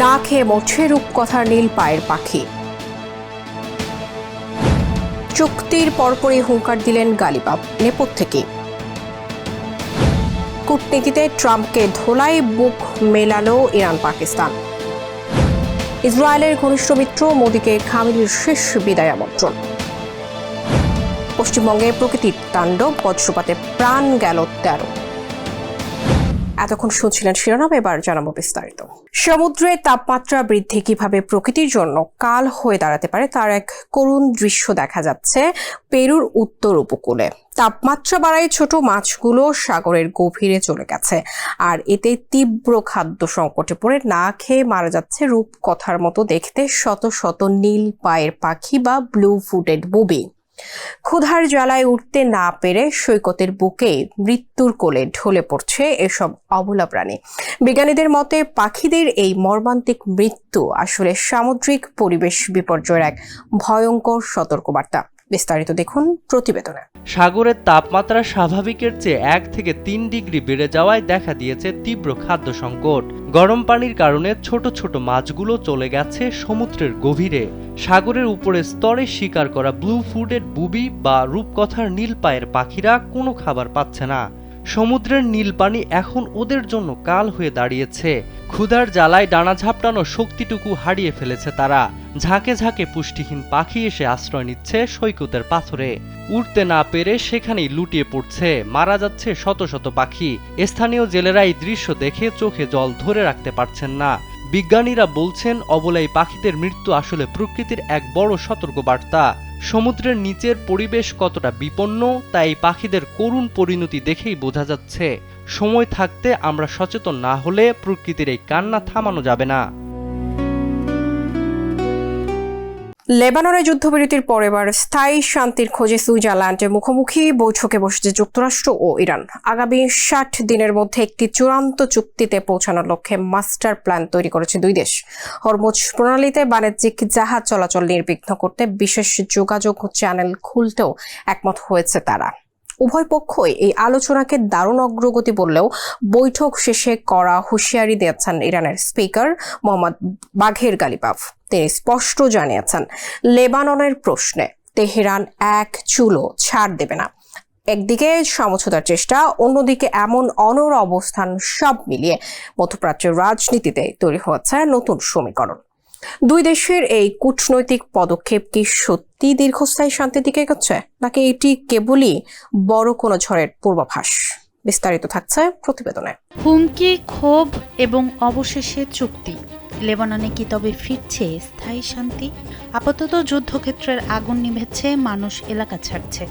না খেয়ে মরছে রূপকথার নীল পায়ের পাখি। চুক্তির পরপরই হুঙ্কার দিলেন গালিবাফ, নেপথ্যে কি? কূটনীতিতে ট্রাম্পকে ধোলাই বুক মেলালো ইরান পাকিস্তান। ইসরায়েলের ঘনিষ্ঠ মিত্র মোদিকে খামেনির শেষ বিদায় আমন্ত্রণ। পশ্চিমবঙ্গে প্রকৃতির তাণ্ডব, বজ্রপাতে প্রাণ গেল 13। এতক্ষণ শুনছিলেন শিরোনাম, এবার জানাবো বিস্তারিত। সমুদ্রে তাপমাত্রা বৃদ্ধি কিভাবে প্রকৃতির জন্য কাল হয়ে দাঁড়াতে পারে তার এক করুণ দৃশ্য দেখা যাচ্ছে পেরুর উত্তর উপকূলে। তাপমাত্রা বাড়ায় ছোট মাছগুলো সাগরের গভীরে চলে গেছে, আর এতে তীব্র খাদ্য সংকটে পড়ে না খেয়ে মারা যাচ্ছে রূপকথার মতো দেখতে শত শত নীল পায়ের পাখি বা ব্লু ফুটেড বুবি। ক্ষুধার জ্বালায় উঠতে না পেরে সৈকতের বুকে মৃত্যুর কোলে ঢলে পড়ছে এসব অবলা প্রাণী। বিজ্ঞানীদের মতে পাখিদের এই মর্মান্তিক মৃত্যু আসলে সামুদ্রিক পরিবেশ বিপর্যয়ের এক ভয়ঙ্কর সতর্কবার্তা। বিস্তারিত দেখুন প্রতিবেদনে। সাগরের তাপমাত্রা স্বাভাবিকের চেয়ে 1 থেকে 3 ডিগ্রি বেড়ে যাওয়ায় দেখা দিয়েছে তীব্র খাদ্য সংকট। গরম পানির কারণে ছোট ছোট মাছগুলো চলে গেছে সমুদ্রের গভীরে। সাগরের উপরে স্তরে শিকার করা ব্লু ফুডেড বুবি বা রূপকথার নীল পায়ের পাখিরা কোনো খাবার পাচ্ছে না। সমুদ্রের নীল পানি এখন ওদের জন্য কাল হয়ে দাঁড়িয়েছে। ক্ষুধার জ্বালায় ডানা ঝাপটানো শক্তিটুকু হারিয়ে ফেলেছে তারা। ঝাঁকে ঝাঁকে পুষ্টিহীন পাখি এসে আশ্রয় নিচ্ছে সৈকতের পাথরে। উড়তে না পেরে সেখানেই লুটিয়ে পড়ছে, মারা যাচ্ছে শত শত পাখি। স্থানীয় জেলেরা এই দৃশ্য দেখে চোখে জল ধরে রাখতে পারছেন না। বিজ্ঞানীরা বলছেন অবলা এই পাখিদের মৃত্যু আসলে প্রকৃতির এক বড় সতর্কবার্তা। সমুদ্রের নিচের পরিবেশ কতটা বিপন্ন তা এই পাখিদের করুণ পরিণতি দেখেই বোঝা যাচ্ছে। সময় থাকতে আমরা সচেতন না হলে প্রকৃতির এই কান্না থামানো যাবে না। লেবাননে যুদ্ধবিরতির পর এবার স্থায়ী শান্তির খোঁজে সুইজারল্যান্ডে মুখোমুখি বৈঠকে বসেছে যুক্তরাষ্ট্র ও ইরান। আগামী 60 দিনের মধ্যে একটি চূড়ান্ত চুক্তিতে পৌঁছানোর লক্ষ্যে মাস্টার প্ল্যান তৈরি করেছে দুই দেশ। হরমুজ প্রণালীতে বাণিজ্যিক জাহাজ চলাচল নির্বিঘ্ন করতে বিশেষ যোগাযোগ চ্যানেল খুলতেও একমত হয়েছে তারা। উভয় পক্ষই এই আলোচনাকে দারুণ অগ্রগতি বললেও বৈঠক শেষে কড়া হুঁশিয়ারি দিয়েছেন ইরানের স্পিকার মোহাম্মদ বাঘের গালিবাফ। তিনি স্পষ্ট জানিয়েছেন, লেবাননের প্রশ্নে তেহরান এক চুলও ছাড় দেবে না। একদিকে সমঝোতার চেষ্টা, অন্যদিকে এমন অনড় অবস্থান, সব মিলিয়ে মধ্যপ্রাচ্যের রাজনীতিতে তৈরি হচ্ছে নতুন সমীকরণ। দুই দেশের এই কূটনৈতিক পদক্ষেপ কি সত্যি দীর্ঘস্থায়ী শান্তির দিকে এগোচ্ছে, নাকি এটি কেবলই বড় কোনো ঝড়ের পূর্বাভাস? বিস্তারিত থাকছে প্রতিবেদনে। হুমকি, ক্ষোভ এবং অবশেষে চুক্তি। লেবাননে কি তবে ফিরছে স্থায়ী শান্তি? আপাতত যুদ্ধক্ষেত্রের আগুন নিভেছে, মানুষ এলাকা ছাড়ছে।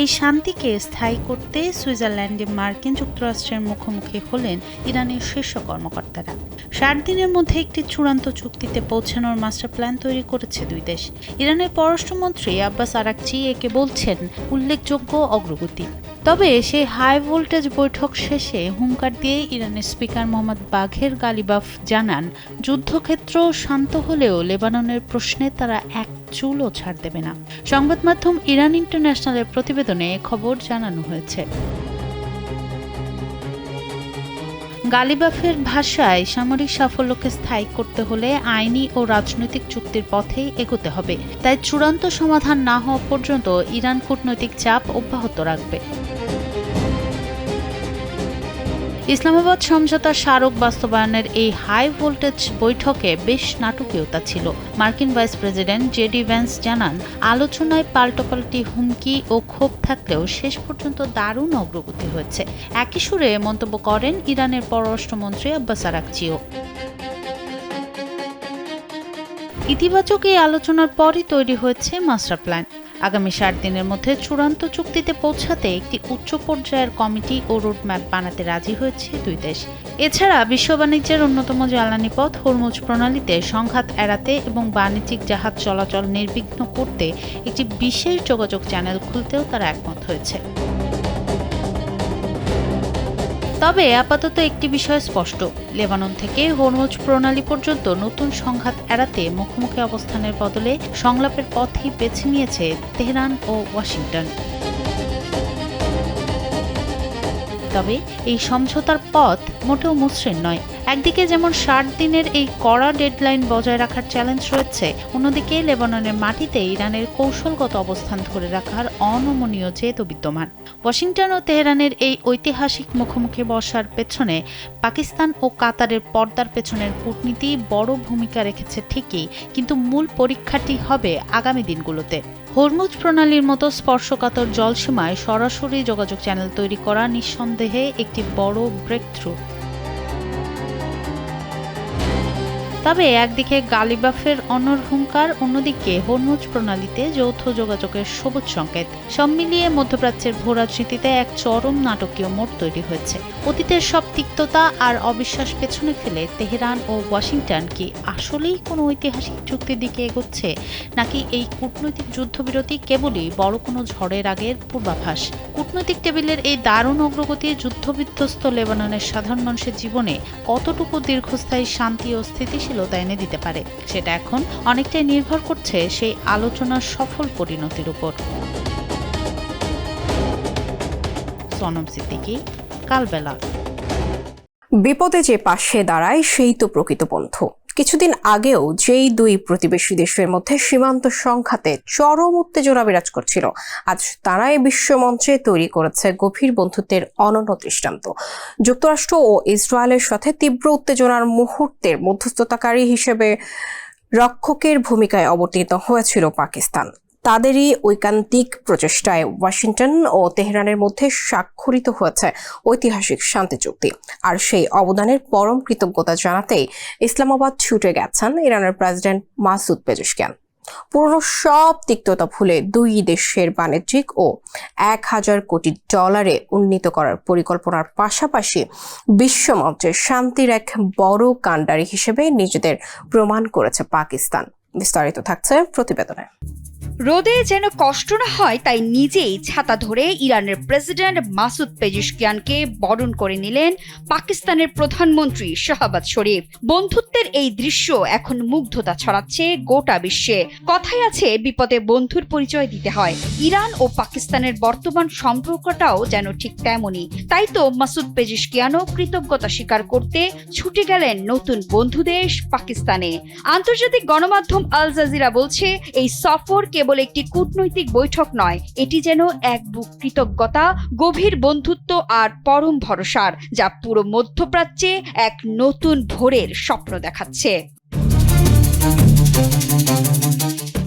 এই শান্তিকে স্থায়ী করতে সুইজারল্যান্ডে মার্কিন যুক্তরাষ্ট্রের মুখোমুখি হলেন ইরানের শীর্ষ কর্মকর্তারা। 60 দিনের মধ্যে একটি চূড়ান্ত চুক্তিতে পৌঁছানোর মাস্টার প্ল্যান তৈরি করেছে দুই দেশ। ইরানের পররাষ্ট্রমন্ত্রী আব্বাস আরাকচি একে বলছেন উল্লেখযোগ্য অগ্রগতি। তবে সেই হাই ভোল্টেজ বৈঠক শেষে হুঙ্কার দিয়ে ইরানের স্পিকার মোহাম্মদ বাঘের গালিবাফ জানান, যুদ্ধক্ষেত্র শান্ত হলেও লেবাননের প্রশ্নে তারা এক চুলও ছাড় দেবে না। সংবাদ মাধ্যম ইরান ইন্টারন্যাশনালের প্রতিবেদনে খবর জানানো হয়েছে। গালিবাফের ভাষায়, সামরিক সাফল্যকে স্থায়ী করতে হলে আইনি ও রাজনৈতিক চুক্তির পথেই এগোতে হবে। তাই চূড়ান্ত সমাধান না হওয়া পর্যন্ত ইরান কূটনৈতিক চাপ অব্যাহত রাখবে। ইসলামাবাদ সমঝোতার স্মারক বাস্তবায়নের এই হাই ভোল্টেজ বৈঠকে বেশ নাটকীয়তা ছিল। মার্কিন ভাইস প্রেসিডেন্ট জেডি ভ্যান্স জানান, আলোচনায় পাল্টাপাল্টি হুমকি ও ক্ষোভ থাকলেও শেষ পর্যন্ত দারুণ অগ্রগতি হয়েছে। একই সুরে মন্তব্য করেন ইরানের পররাষ্ট্রমন্ত্রী আব্বাস আরাকচিও। ইতিবাচক এই আলোচনার পরই তৈরি হয়েছে মাস্টার প্ল্যান। আগামী 60 দিনের মধ্যে চূড়ান্ত চুক্তিতে পৌঁছাতে একটি উচ্চ পর্যায়ের কমিটি ও রোডম্যাপ বানাতে রাজি হয়েছে দুই দেশ। এছাড়া বিশ্ব বাণিজ্যের অন্যতম জ্বালানি পথ হরমুজ প্রণালীতে সংঘাত এড়াতে এবং বাণিজ্যিক জাহাজ চলাচল নির্বিঘ্ন করতে একটি বিশেষ যোগাযোগ চ্যানেল খুলতেও তারা একমত হয়েছে। তবে আপাতত একটি বিষয় স্পষ্ট, লেবানন থেকে হরমুজ প্রণালী পর্যন্ত নতুন সংঘাত এড়াতে মুখোমুখি অবস্থানের বদলে সংলাপের পথই বেছে নিয়েছে তেহরান ও ওয়াশিংটন। তবে এই সমঝোতার পথ মোটেও মসৃণ নয়। একদিকে যেমন 60 দিনের এই কড়া ডেডলাইন বজায় রাখার চ্যালেঞ্জ রয়েছে, অন্যদিকে লেবাননের মাটিতে ইরানের কৌশলগত অবস্থান ধরে রাখার অনমনীয় জেদ বিদ্যমান। ওয়াশিংটন ও তেহরানের এই ঐতিহাসিক মুখোমুখি বসার পেছনে পাকিস্তান ও কাতারের পর্দার পেছনের কূটনীতি বড় ভূমিকা রেখেছে ঠিকই, কিন্তু মূল পরীক্ষাটি হবে আগামী দিনগুলোতে। হরমুজ প্রণালীর মতো স্পর্শকাতর জলসীমায় সরাসরি যোগাযোগ চ্যানেল তৈরি করা নিঃসন্দেহে একটি বড় ব্রেকথ্রু। তবে একদিকে গালিবাফের অনর হুঙ্কার, অন্যদিকে হরমুজ প্রণালীতে যৌথ যোগাযোগের সবুজ সংকেত। সব মিলিয়ে মধ্যপ্রাচ্যের ভূরাজনীতিতে এক চরম নাটকীয় মোড় তৈরি হয়েছে। অতীতের সব তিক্ততা আর অবিশ্বাস পেছনে ফেলে তেহরান ও ওয়াশিংটন কি আসলেই কোনো ঐতিহাসিক চুক্তির দিকে এগোচ্ছে, নাকি এই কূটনৈতিক যুদ্ধবিরতি কেবলই বড় কোনো ঝড়ের আগের পূর্বাভাস? কূটনৈতিক টেবিলের এই দারুণ অগ্রগতি যুদ্ধবিধ্বস্ত লেবাননের সাধারণ মানুষের জীবনে কতটুকু দীর্ঘস্থায়ী শান্তি ও স্থিতিশীল এনে দিতে পারে, সেটা এখন অনেকটাই নির্ভর করছে সেই আলোচনার সফল পরিণতির উপর। সোনম সিদ্দিকী, কালবেলা। বিপদে যে পাশে দাঁড়ায় সেই তো প্রকৃত বন্ধু। কিছুদিন আগেও যেই দুই প্রতিবেশী দেশের মধ্যে সীমান্ত সংঘাতে চরম উত্তেজনা বিরাজ করছিল, আজ তারাই বিশ্বমঞ্চে তৈরি করেছে গভীর বন্ধুত্বের অনন্য দৃষ্টান্ত। যুক্তরাষ্ট্র ও ইসরায়েলের সাথে তীব্র উত্তেজনার মুহূর্তের মধ্যস্থতাকারী হিসেবে রক্ষকের ভূমিকায় অবতীর্ণ হয়েছিল পাকিস্তান। তাদেরই ঐকান্তিক প্রচেষ্টায় ওয়াশিংটন ও তেহরানের মধ্যে স্বাক্ষরিত হয়েছে ঐতিহাসিক শান্তি চুক্তি। আর সেই অবদানের পরম কৃতজ্ঞতা জানাতেই ইসলামাবাদ ছুটে গেছেন ইরানের প্রেসিডেন্ট মাসুদ পেজেশকিয়ান। পুরনো সব তিক্ততা ভুলে দুই দেশের বাণিজ্যিক ও 1000 কোটি ডলারে উন্নীত করার পরিকল্পনার পাশাপাশি বিশ্বমঞ্চে শান্তির এক বড় কাণ্ডারি হিসেবে নিজেদের প্রমাণ করেছে পাকিস্তান। বিস্তারিত থাকছে প্রতিবেদনে। রোদে যেন কষ্ট না হয় তাই নিজেই ছাতা ধরে ইরানের প্রেসিডেন্ট মাসুদ পেজেশকিয়ানকে বরণ করে নিলেন পাকিস্তানের প্রধানমন্ত্রী শাহবাজ শরীফ। বন্ধুত্বের এই দৃশ্য এখন মুগ্ধতা ছড়াচ্ছে গোটা বিশ্বে। কথাই আছে, বিপদে বন্ধুর পরিচয় দিতে হয়। ইরান ও পাকিস্তানের বর্তমান সম্পর্কটাও যেন ঠিক তেমনই। তাই তো মাসুদ পেজেশকিয়ানও কৃতজ্ঞতা স্বীকার করতে ছুটে গেলেন নতুন বন্ধু দেশ পাকিস্তানে। আন্তর্জাতিক গণমাধ্যম আল জাজিরা বলছে, এই সফর কেবল একটি কূটনৈতিক বৈঠক নয়, এটি যেন এক বুক কৃতজ্ঞতা, গভীর বন্ধুত্ব আর পরম ভরসার, যা পুরো মধ্যপ্রাচ্যে এক নতুন ভোরের স্বপ্ন দেখাচ্ছে।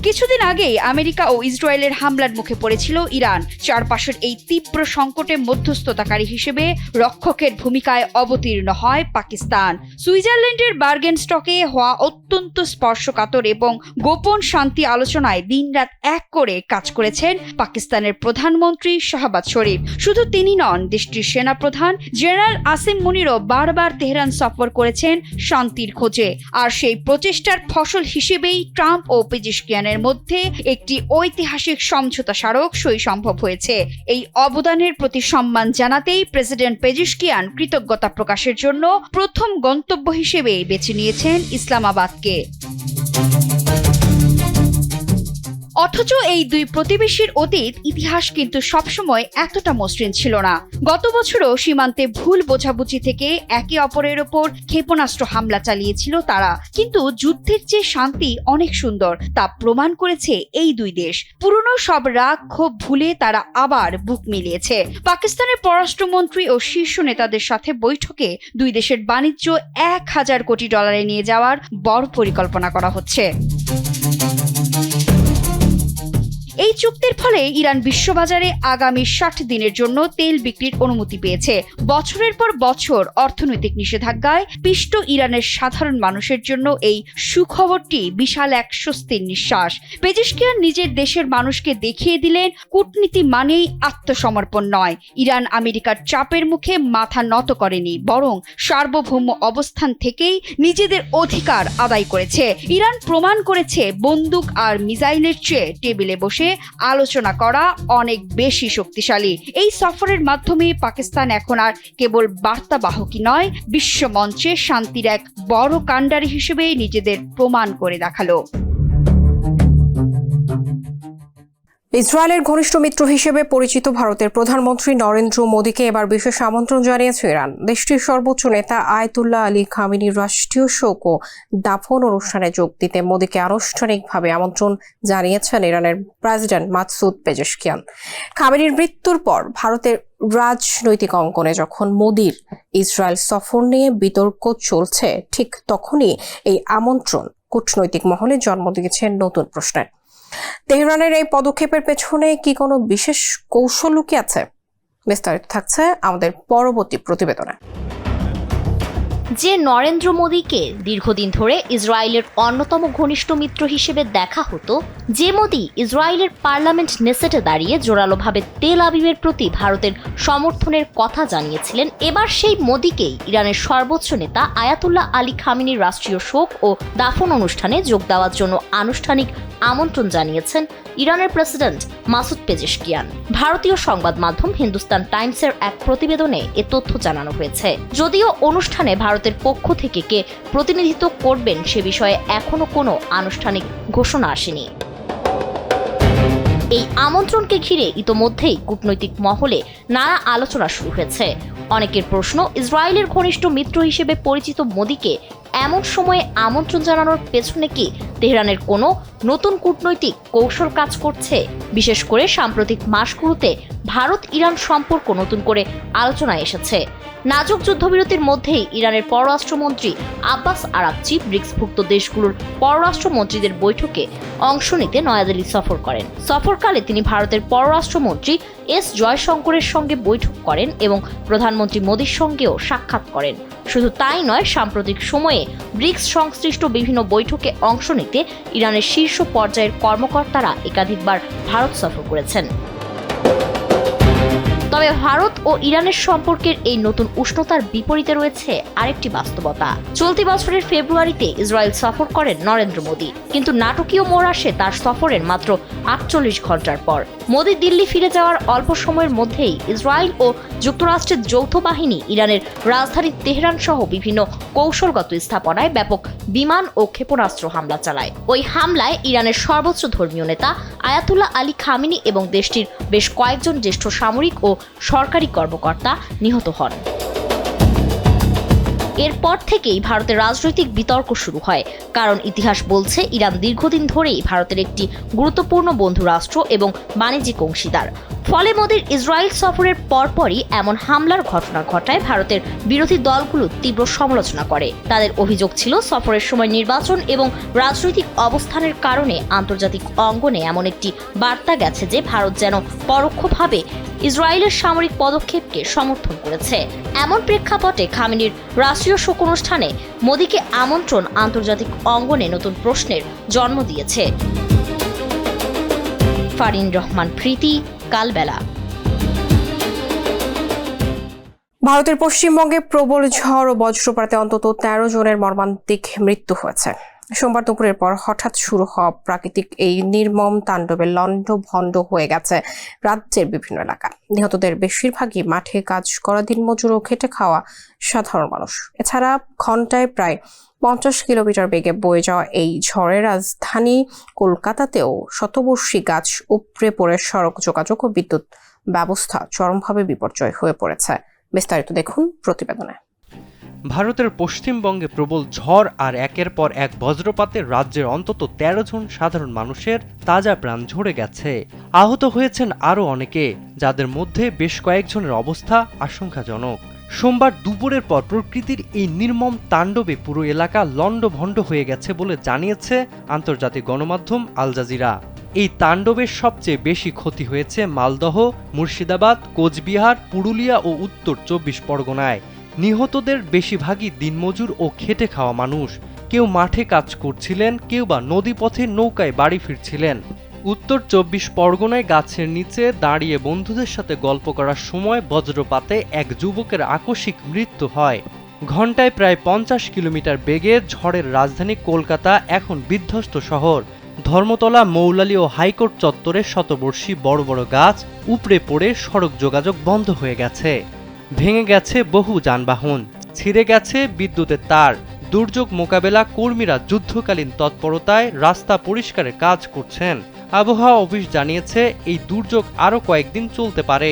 কিছুদিন আগেই আমেরিকা ও ইসরায়েলের হামলার মুখে পড়েছিল ইরান। চারপাশের এই তীব্র সংকটে মধ্যস্থতাকারী হিসেবে রক্ষকের ভূমিকায় অবতীর্ণ হয় পাকিস্তান। সুইজারল্যান্ডের বার্গেনস্টকে হওয়া অত্যন্ত স্পর্শকাতর এবং গোপন শান্তি আলোচনায় দিনরাত এক করে কাজ করেছেন পাকিস্তানের প্রধানমন্ত্রী শাহবাজ শরীফ। শুধু তিনি নন, দেশটির সেনাপ্রধান জেনারেল আসিম মুনিরও বারবার তেহরান সফর করেছেন শান্তির খোঁজে। আর সেই প্রচেষ্টার ফসল হিসেবেই ট্রাম্প ও পেজেশকিয়ানের মধ্যে একটি ঐতিহাসিক সমঝোতা স্মারক সই সম্ভব হয়েছে। এই অবদানের প্রতি সম্মান জানাতেই প্রেসিডেন্ট পেজেশকিয়ান কৃতজ্ঞতা প্রকাশের জন্য প্রথম গন্তব্য হিসেবে বেছে নিয়েছেন ইসলামাবাদকে। অথচ এই দুই প্রতিবেশীর অতীত ইতিহাস কিন্তু সবসময় এতটা মসৃণ ছিল না। গত বছরও সীমান্তে ভুল বোঝাবুঝি থেকে একে অপরের ওপর ক্ষেপণাস্ত্র হামলা চালিয়েছিল তারা। কিন্তু যুদ্ধের চেয়ে শান্তি অনেক সুন্দর, তা প্রমাণ করেছে এই দুই দেশ। পুরনো সব রাগ ক্ষোভ ভুলে তারা আবার বুক মিলিয়েছে। পাকিস্তানের পররাষ্ট্রমন্ত্রী ও শীর্ষ নেতাদের সাথে বৈঠকে দুই দেশের বাণিজ্য 1000 কোটি ডলারে নিয়ে যাওয়ার বড় পরিকল্পনা করা হচ্ছে। এই চুক্তির ফলে ইরান বিশ্ববাজারে আগামী 60 দিনের জন্য তেল বিক্রির অনুমতি পেয়েছে। বছরের পর বছর অর্থনৈতিক নিষেধাজ্ঞায় পিষ্ট ইরানের সাধারণ মানুষের জন্য এই সুখবরটি বিশাল এক স্বস্তির নিঃশ্বাস। পেজেশকিয়ান নিজের দেশের মানুষকে দেখিয়ে দিলেন, কূটনীতি মানেই আত্মসমর্পণ নয়। ইরান আমেরিকার চাপের মুখে মাথা নত করেনি, বরং সার্বভৌম অবস্থান থেকেই নিজেদের অধিকার আদায় করেছে। ইরান প্রমাণ করেছে বন্দুক আর মিসাইলের চেয়ে টেবিলে বসে আলোচনা করা অনেক বেশি শক্তিশালী। এই সফরের মাধ্যমে পাকিস্তান এখন আর কেবল বার্তাবাহকই নয়, বিশ্বমঞ্চে শান্তির এক বড় কাণ্ডারি হিসেবে নিজেদের প্রমাণ করে দেখালো। ইসরায়েলের ঘনিষ্ঠ মিত্র হিসেবে পরিচিত ভারতের প্রধানমন্ত্রী নরেন্দ্র মোদীকে এবার বিশেষ আমন্ত্রণ জানিয়েছে ইরান। দেশটির সর্বোচ্চ নেতা আয়াতুল্লাহ আলী খামেনির রাষ্ট্রীয় শোক ও দাফন অনুষ্ঠানে যোগ দিতে মোদীকে আনুষ্ঠানিকভাবে আমন্ত্রণ জানিয়েছেন ইরানের প্রেসিডেন্ট মাসুদ পেজেশকিয়ান। খামেনির মৃত্যুর পর ভারতের রাজনৈতিক অঙ্গনে যখন মোদীর ইসরায়েল সফর নিয়ে বিতর্ক চলছে, ঠিক তখনই এই আমন্ত্রণ কূটনৈতিক মহলে জন্ম দিয়েছে নতুন প্রশ্নের। তেহরানের এই পদক্ষেপের পেছনে কি কোনো বিশেষ কৌশল লুকিয়ে আছে? বিস্তারিত থাকছে আমাদের পরবর্তী প্রতিবেদনে। যে নরেন্দ্র মোদীকে দীর্ঘদিন ধরে ইসরায়েলের অন্যতম ঘনিষ্ঠ মিত্র হিসেবে দেখা হতো, যে মোদী ইসরায়েলের পার্লামেন্ট নেসেটে দাঁড়িয়ে জোরালোভাবে তেল আবিবের প্রতি ভারতের সমর্থনের কথা জানিয়েছিলেন, এবার সেই মোদীকেই ইরানের সর্বোচ্চ নেতা আয়াতুল্লাহ আলী খামেনির রাষ্ট্রীয় শোক ও দাফন অনুষ্ঠানে যোগ দেওয়ার জন্য আনুষ্ঠানিক আমন্ত্রণ জানিয়েছেন ইরানের প্রেসিডেন্ট মাসুদ পেজেশকিয়ান। ভারতীয় সংবাদ মাধ্যম হিন্দুস্তান টাইমসের এক প্রতিবেদনে এ তথ্য জানানো হয়েছে। যদিও অনুষ্ঠানে ভারতের পক্ষ থেকে কে প্রতিনিধিত্ব করবেন সে বিষয়ে এখনো কোনো আনুষ্ঠানিক ঘোষণা আসেনি। এই আমন্ত্রণকে ঘিরে ইতোমধ্যেই কূটনৈতিক মহলে নানা আলোচনা শুরু হয়েছে। অনেকের প্রশ্ন, ইসরায়েলের ঘনিষ্ঠ মিত্র হিসেবে পরিচিত মোদীকে এমন সময়ে আমন্ত্রণ জানানোর পেছনে কি তেহরানের কোনো নতুন কূটনৈতিক কৌশল কাজ করছে? বিশেষ করে সাম্প্রতিক মাসগুলোতে ভারত ইরান সম্পর্ক নতুন করে আলোচনায় এসেছে। নাজুক যুদ্ধবিরতির মধ্যেই ইরানের পররাষ্ট্রমন্ত্রী আব্বাস আরাকচি ব্রিক্সভুক্ত দেশগুলোর পররাষ্ট্রমন্ত্রীদের বৈঠকে অংশ নিতে নয়াদিল্লি সফর করেন। সফরকালে তিনি ভারতের পররাষ্ট্রমন্ত্রী এস জয়শঙ্করের সঙ্গে বৈঠক করেন এবং প্রধানমন্ত্রী মোদীর সঙ্গেও সাক্ষাৎ করেন। শুধু তাই নয়, সাম্প্রতিক সময়ে ব্রিক্স সংশ্লিষ্ট বিভিন্ন বৈঠকে অংশ নিতে ইরানের শীর্ষ পর্যায়ের কর্মকর্তারা একাধিকবার ভারত সফর করেছেন। তবে ভারত ও ইরানের সম্পর্কের এই নতুন উষ্ণতার বিপরীতে রয়েছে আরেকটি বাস্তবতা। চলতি বছরের ফেব্রুয়ারিতে ইসরায়েল সফর করেন নরেন্দ্র মোদী, কিন্তু নাটকীয় মোড় আসে তার সফরের মাত্র 48 ঘন্টার পর। মোদী দিল্লি ফিরে যাওয়ার অল্প সময়ের মধ্যেই ইসরায়েল ও যুক্তরাষ্ট্রের যৌথ বাহিনী ইরানের রাজধানী তেহরান সহ বিভিন্ন কৌশলগত স্থাপনায় ব্যাপক বিমান ও ক্ষেপণাস্ত্র হামলা চালায়। ওই হামলায় ইরানের সর্বোচ্চ ধর্মীয় নেতা আয়াতুল্লাহ আলী খামেনি এবং দেশটির বেশ কয়েকজন জ্যেষ্ঠ সামরিক ও সরকারি কর্মকর্তা নিহত হন। এরপর থেকেই ভারতের রাজনৈতিক বিতর্ক শুরু হয়, কারণ ইতিহাস বলছে ইরান দীর্ঘদিন ধরেই ভারতের একটি গুরুত্বপূর্ণ বন্ধু রাষ্ট্র এবং বাণিজ্যিক অংশীদার। ফলে মোদীর ইসরায়েল সফরের পরপরই এমন হামলার ঘটনা ঘটায় ভারতের বিরোধী দলগুলো তীব্র সমালোচনা করে। তাদের অভিযোগ ছিল, সফরের সময় নির্বাচন এবং রাজনৈতিক অবস্থানের কারণে আন্তর্জাতিক অঙ্গনে এমন একটি বার্তা গেছে যে ভারত যেন পরোক্ষভাবে ইসরায়েলের সামরিক পদক্ষেপকে সমর্থন করেছে। এমন প্রেক্ষাপটে খামেনির রাষ্ট্রীয় শোক অনুষ্ঠানে মোদীকে আমন্ত্রণ আন্তর্জাতিক অঙ্গনে নতুন প্রশ্নের জন্ম দিয়েছে। ফারিন রহমান প্রীতি, কালবেলা। ভারতের পশ্চিমবঙ্গে প্রবল ঝড় ও বজ্রপাতে অন্তত 13 জনের মর্মান্তিক মৃত্যু হয়েছে। সোমবার দুপুরের পর হঠাৎ শুরু হওয়া প্রাকৃতিক এই নির্মম তাণ্ডবে লণ্ডভণ্ড হয়ে গেছে রাজ্যের বিভিন্ন এলাকা। নিহতদের বেশিরভাগই মাঠে কাজ করা দিনমজুর ও খেটে খাওয়া সাধারণ মানুষ। এছাড়া ঘন্টায় প্রায় 50 কিলোমিটার বেগে বয়ে যাওয়া এই ঝড়ে রাজধানী কলকাতাতেও শতবর্ষী গাছ উপড়ে পড়ে সড়ক যোগাযোগ ও বিদ্যুৎ ব্যবস্থা চরমভাবে বিপর্যয় হয়ে পড়েছে। বিস্তারিত দেখুন প্রতিবেদনে। ভারতের পশ্চিমবঙ্গে প্রবল ঝড় আর একের পর এক বজ্রপাতে রাজ্যের অন্তত 13 জন সাধারণ মানুষের তাজা প্রাণ ঝরে গেছে। আহত হয়েছেন আরও অনেকে, যাদের মধ্যে বেশ কয়েকজনের অবস্থা আশঙ্কাজনক। সোমবার দুপুরের পর প্রকৃতির এই নির্মম তাণ্ডবে পুরো এলাকা লণ্ডভণ্ড হয়ে গেছে বলে জানিয়েছে আন্তর্জাতিক গণমাধ্যম আল জাজিরা। এই তাণ্ডবের সবচেয়ে বেশি ক্ষতি হয়েছে মালদহ, মুর্শিদাবাদ, কোচবিহার, পুরুলিয়া ও উত্তর 24 পরগনায়। নিহতদের বেশিরভাগই দিনমজুর ও খেটে খাওয়া মানুষ। কেউ মাঠে কাজ করছিলেন, কেউ বা নদীপথে নৌকায় বাড়ি ফিরছিলেন। উত্তর 24 পরগনায় গাছের নিচে দাঁড়িয়ে বন্ধুদের সাথে গল্প করার সময় বজ্রপাতে এক যুবকের আকস্মিক মৃত্যু হয়। ঘন্টায় প্রায় 50 কিলোমিটার বেগে ঝড়ের রাজধানী কলকাতা এখন বিধ্বস্ত শহর। ধর্মতলা, মৌলালী ও হাইকোর্ট চত্বরে শতবর্ষী বড় বড় গাছ উপড়ে পড়ে সড়ক যোগাযোগ বন্ধ হয়ে গেছে। ভেঙে গেছে বহু যানবাহন, ছিঁড়ে গেছে বিদ্যুতের তার, দুর্যোগ মোকাবেলা কর্মীরা যুদ্ধকালীন তৎপরতায় রাস্তা পরিষ্কারের কাজ করছেন। আবহাওয়া অফিস জানিয়েছে এই দুর্যোগ আরও কয়েকদিন চলতে পারে।